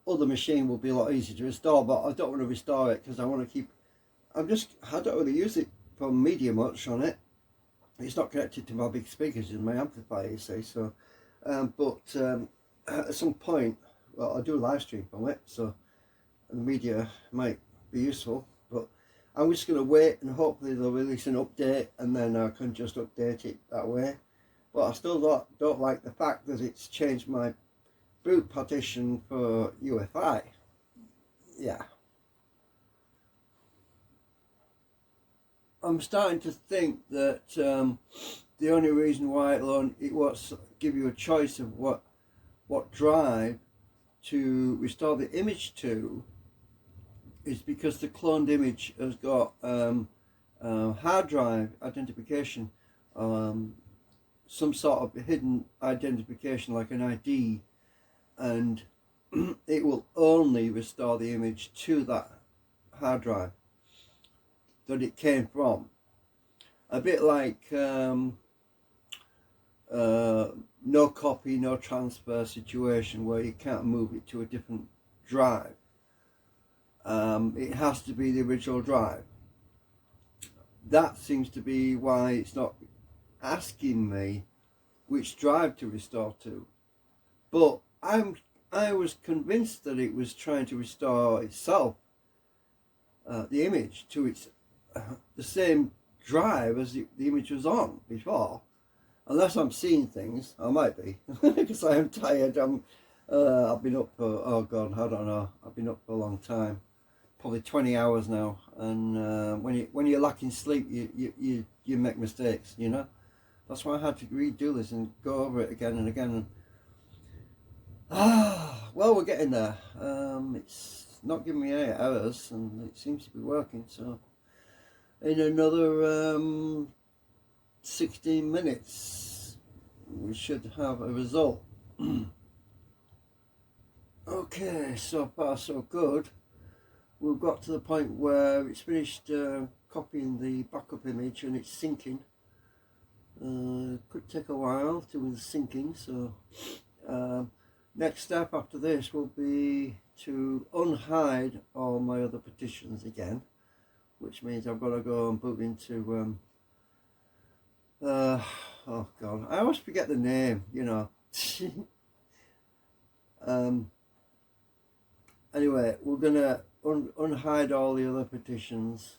other machine will be a lot easier to restore, but I don't want to restore it because I want to keep, I don't really use it for media much on it. It's not connected to my big speakers in my amplifier, you see, so, at some point, well, I do a live stream from it, so the media might be useful, but I'm just going to wait and hopefully they'll release an update and then I can just update it that way. But I still don't like the fact that it's changed my boot partition for EFI. Yeah. I'm starting to think that the only reason why it won't give you a choice of what drive to restore the image to is because the cloned image has got hard drive identification, some sort of hidden identification like an ID, and it will only restore the image to that hard drive that it came from. A bit like no copy, no transfer situation where you can't move it to a different drive. It has to be the original drive. That seems to be why it's not asking me which drive to restore to. But I was convinced that it was trying to restore itself, the image, to its the same drive as the image was on before. Unless I'm seeing things, I might be, because I am tired. I've been up for, oh God, I don't know. I've been up for a long time, probably 20 hours now. And when you're lacking sleep, you make mistakes, you know. That's why I had to redo this and go over it again and again. Well, we're getting there. It's not giving me any errors, and it seems to be working. So, in another 16 minutes we should have a result. Okay, so far so good. We've got to the point where it's finished copying the backup image and it's syncing. Could take a while doing the syncing, so next step after this will be to unhide all my other partitions again, which means I've got to go and boot into oh God, I always forget the name, you know. Anyway, we're gonna unhide all the other partitions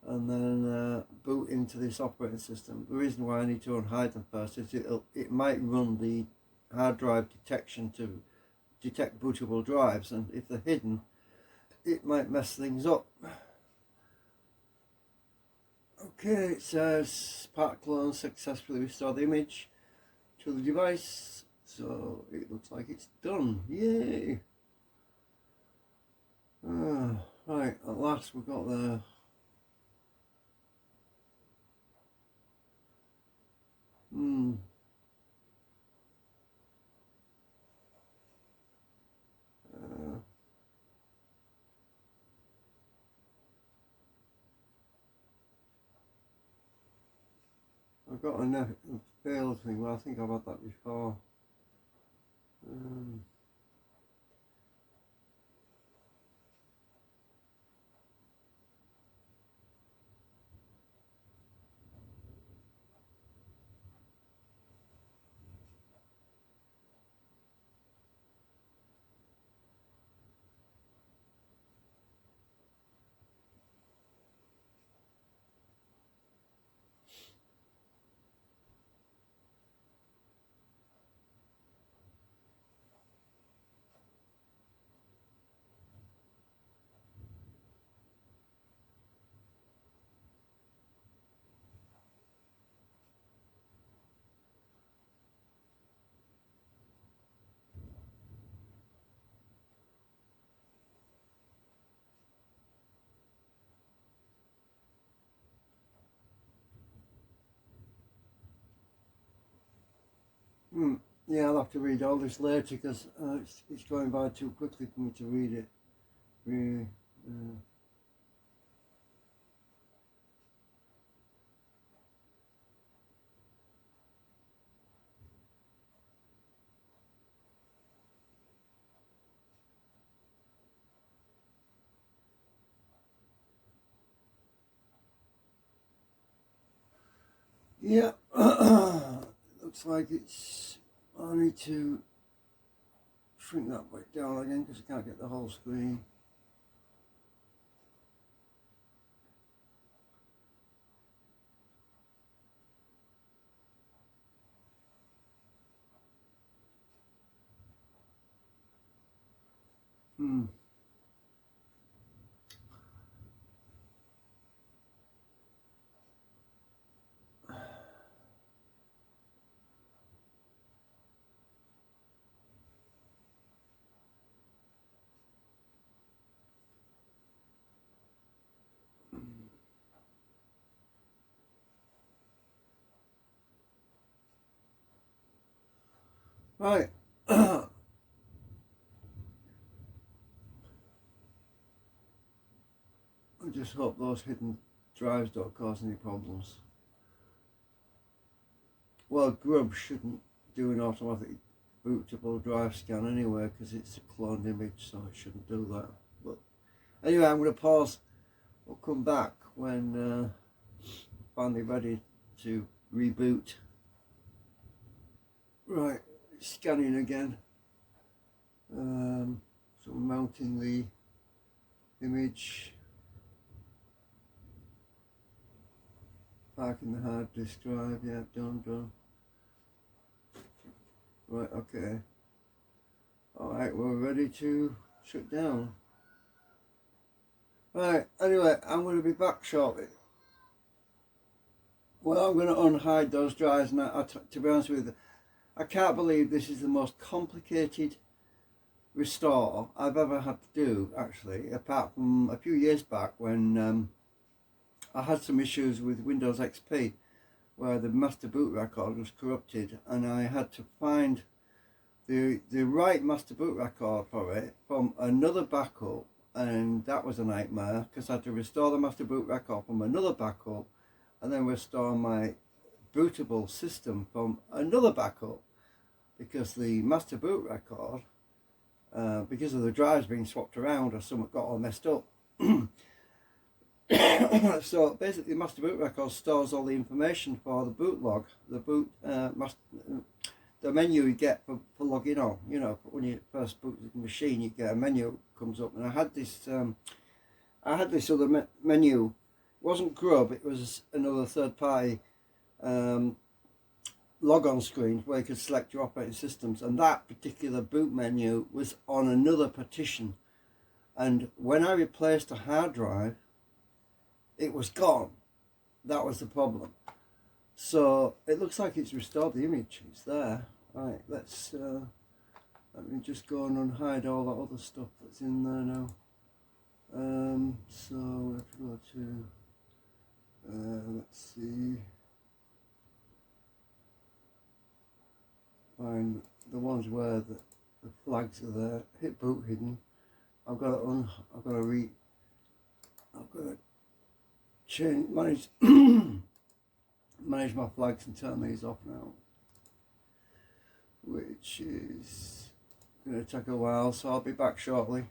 and then boot into this operating system. The reason why I need to unhide them first is it might run the hard drive detection to detect bootable drives, and if they're hidden it might mess things up. Okay, it says part clone successfully restored the image to the device, so it looks like it's done. Yay! Right, at last we got there. I've got a failed thing, but I think I've had that before. Yeah, I'll have to read all this later because it's going by too quickly for me to read it. Really. Yeah, looks like it's, I need to shrink that bit down again because I can't get the whole screen. Right. I just hope those hidden drives don't cause any problems. Well, Grub shouldn't do an automatic bootable drive scan anyway because it's a cloned image, so it shouldn't do that. But anyway, I'm going to pause. We'll come back when finally ready to reboot. Right, scanning again. So mounting the image, parking the hard disk drive. Yeah, done. Right, okay. Alright, we're ready to shut down. Right, anyway, I'm going to be back shortly. Well, I'm going to unhide those drives now. To be honest with you, I can't believe this is the most complicated restore I've ever had to do, actually, apart from a few years back when I had some issues with Windows XP where the master boot record was corrupted, and I had to find the right master boot record for it from another backup, and that was a nightmare because I had to restore the master boot record from another backup and then restore my bootable system from another backup, because the master boot record, because of the drives being swapped around or something, got all messed up. So basically, the master boot record stores all the information for the boot log, the boot the menu you get for logging on. You know, when you first boot the machine, you get a menu comes up, and I had this other menu. It wasn't Grub, it was another third-party log-on screen where you could select your operating systems, and that particular boot menu was on another partition. And when I replaced a hard drive, it was gone. That was the problem. So it looks like it's restored the image. It's there. Right, let me just go and unhide all that other stuff that's in there now. So we have to go to let's see, find the ones where the flags are there. Hit boot hidden. I've got to change, manage my flags and turn these off now, which is going to take a while, so I'll be back shortly.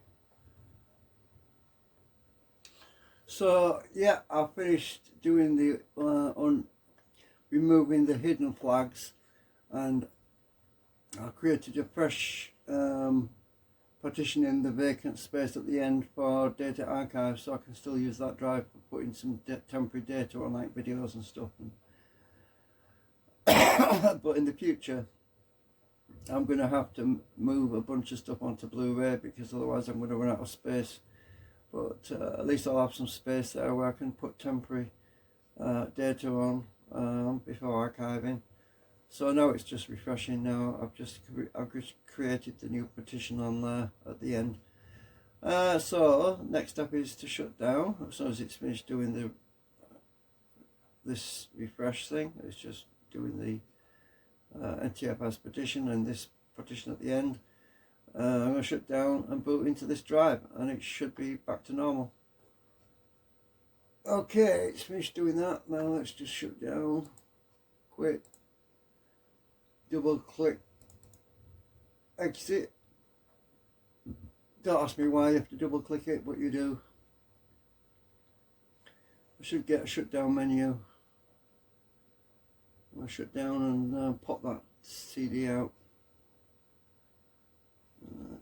So yeah, I finished doing the removing the hidden flags, and I created a fresh partition in the vacant space at the end for data archive, so I can still use that drive for putting some temporary data on, like videos and stuff. But in the future, I'm going to have to move a bunch of stuff onto Blu-ray, because otherwise I'm going to run out of space. But at least I'll have some space there where I can put temporary data on before archiving. So now it's just refreshing. Now I've just created the new partition on there at the end. So next step is to shut down. As soon as it's finished doing this refresh thing, it's just doing the NTFS partition and this partition at the end. I'm going to shut down and boot into this drive, and it should be back to normal. Okay, it's finished doing that. Now let's just shut down, quit, double click, exit. Don't ask me why you have to double click it, but you do. I should get a shutdown menu. I'll shut down and pop that CD out.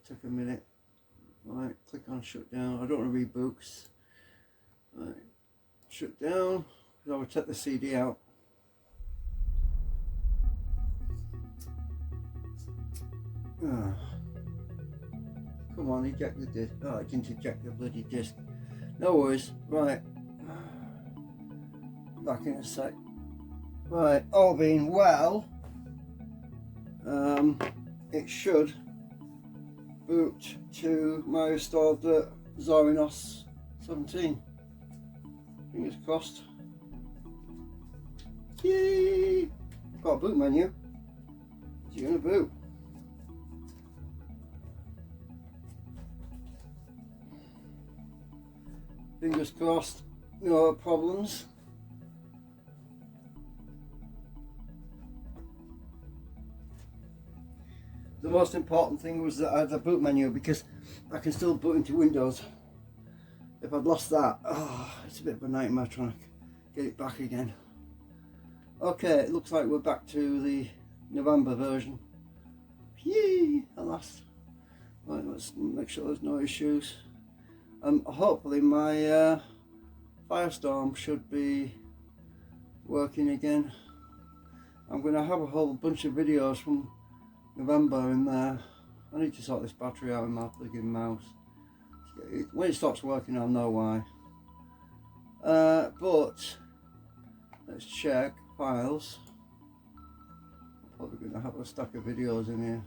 Took a minute. Right, click on shut down. I don't want to reboot. Right, shut down. I will take the CD out. Oh. Come on, eject the disc. Oh, I didn't eject the bloody disc. No worries. Right. Back in a sec. Right, all being well, it should boot to my installed Zorin OS 17. Fingers crossed. Yay! Got a boot menu. Is it going to boot? Fingers crossed, no problems. The most important thing was that I had the boot menu, because I can still boot into Windows. If I'd lost that, oh, it's a bit of a nightmare trying to get it back again. Okay, it looks like we're back to the November version. Yay, at last. Right, let's make sure there's no issues. Hopefully my Firestorm should be working again. I'm going to have a whole bunch of videos from November in there. I need to sort this battery out in my friggin' mouse. When it stops working, I'll know why. But let's check files. Probably going to have a stack of videos in here.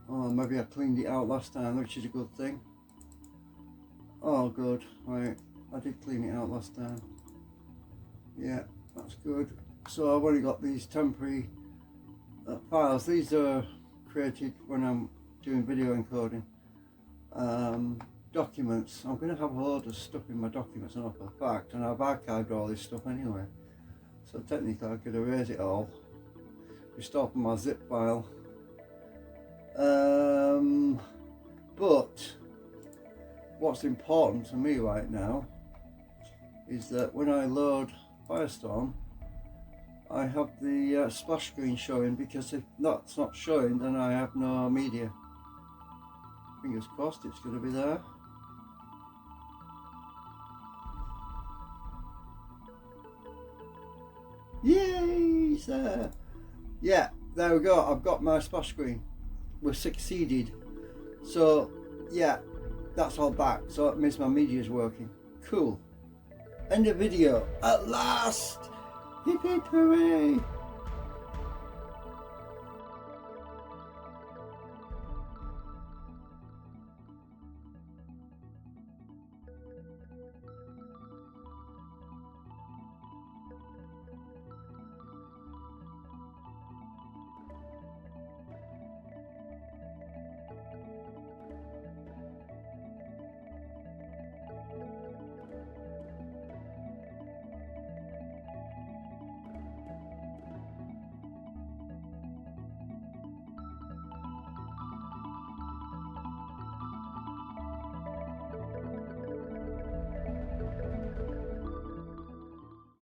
Oh, maybe I cleaned it out last time, which is a good thing. Oh, good. Right, I did clean it out last time. Yeah, that's good. So I've only got these temporary files. These are created when I'm doing video encoding. Documents. I'm going to have a load of stuff in my documents, and for a fact, and I've archived all this stuff anyway. So technically I could erase it all, restore from my zip file. But what's important to me right now is that when I load Firestorm, I have the splash screen showing, because if that's not showing, then I have no media. Fingers crossed it's going to be there. Yay, it's there. Yeah, there we go. I've got my splash screen. We've succeeded. So yeah, that's all back. So it means my media is working. Cool. End of video. At last. Hip hip hooray.